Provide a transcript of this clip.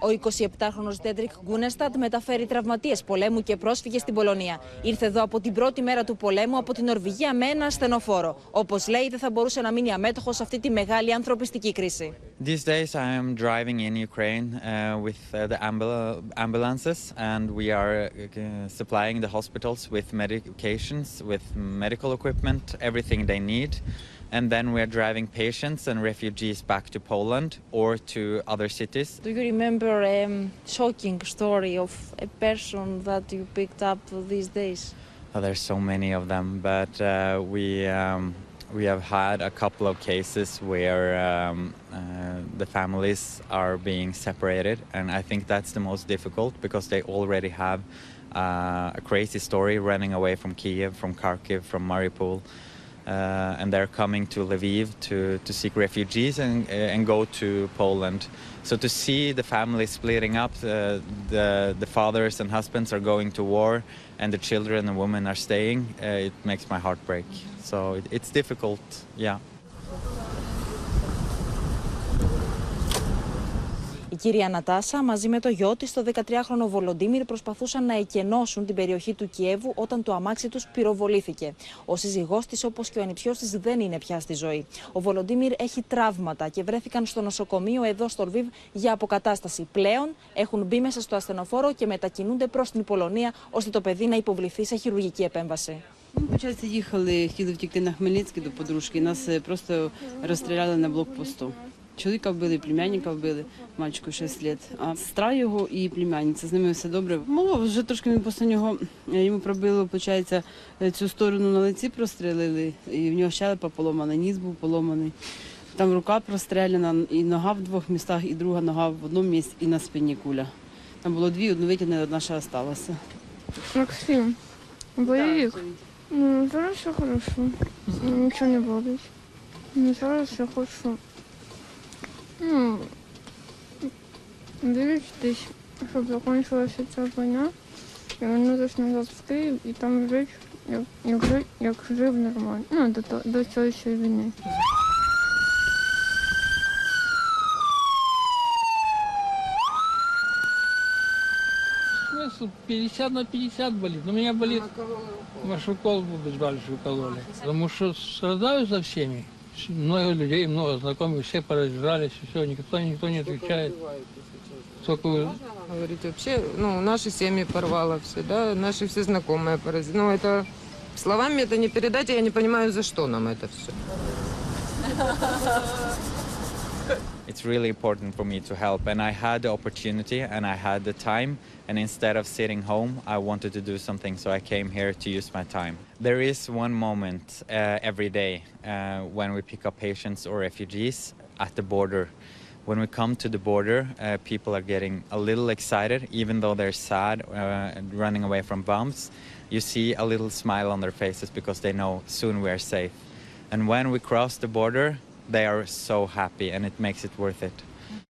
Ο 27χρονος Ντέντρικ Γκούνεσταντ μεταφέρει τραυματίες πολέμου και πρόσφυγε στην Πολωνία. Ήρθε εδώ από την πρώτη μέρα του πολέμου από την Νορβηγία με ένα ασθενοφόρο. Όπως λέει, δεν θα μπορούσε να μείνει αμέτωχος σε αυτή τη μεγάλη ανθρωπιστική κρίση. These days I am driving in Ukraine with the ambulances, and we are supplying the hospitals with medications, with medical equipment, everything they need. And then we are driving patients and refugees back to Poland or to other cities. Do you remember a shocking story of a person that you picked up these days? Oh, there's so many of them, but we have had a couple of cases where the families are being separated, and I think that's the most difficult because they already have a crazy story running away from Kiev, from Kharkiv, from Mariupol. And they're coming to Lviv to seek refugees and go to Poland. So to see the families splitting up, the fathers and husbands are going to war, and the children and women are staying, it makes my heart break. So it's difficult, yeah. Η κυρία Νατάσα μαζί με το γιο της, το 13χρονο Βολοντίμιρ, προσπαθούσαν να εκενώσουν την περιοχή του Κιέβου όταν το αμάξι τους πυροβολήθηκε. Ο σύζυγός της, όπως και ο ανιψιός της, δεν είναι πια στη ζωή. Ο Βολοντίμιρ έχει τραύματα και βρέθηκαν στο νοσοκομείο εδώ στο Λβίβ για αποκατάσταση. Πλέον έχουν μπει μέσα στο ασθενοφόρο και μετακινούνται προς την Πολωνία, ώστε το παιδί να υποβληθεί σε χειρουργική επέμβαση. Получається, їхали, хотіли втекти на Хмельницький до подружки, нас просто розстріляли на блокпосту. Чоловіка вбили, племянника вбили, мальчику 6 років. А сестра його і племянниця, з ними все добре. Вже трошки він після нього, йому пробило, виходить, цю сторону на лиці прострелили, і в нього щелепа поломана, ніс був поломаний. Там рука простреляна, і нога в двох містах, і друга нога в одному місці, і на спині куля. Там було дві, одну витягнули, одна ще залишилася. Максим, боевик. Ну, зараз все хорошо. Ничего не болит. Ну, зараз все хорошо. Ну, дивитесь, щоб закінчилася ця війна, і вернутися назад в Київ, і там жити, як жив нормально. Ну, до цієї війни. Смысл 50 на 50 болит. Но у меня болит, ваш укол большой укололи. Потому что страдаю за всеми. Много людей, много знакомых, все поразжались, все, никто не отвечает. Только вы... Говорить вообще, ну, наши семьи порвало все, да, наши все знакомые поразили. Ну, это словами это не передать, я не понимаю, за что нам это все. It's really important for me to help, and I had the opportunity and I had the time, and instead of sitting home, I wanted to do something, so I came here to use my time. There is one moment every day when we pick up patients or refugees at the border. When we come to the border, people are getting a little excited, even though they're sad and running away from bombs. You see a little smile on their faces because they know soon we are safe. And when we cross the border, they are so happy, and it makes it worth it.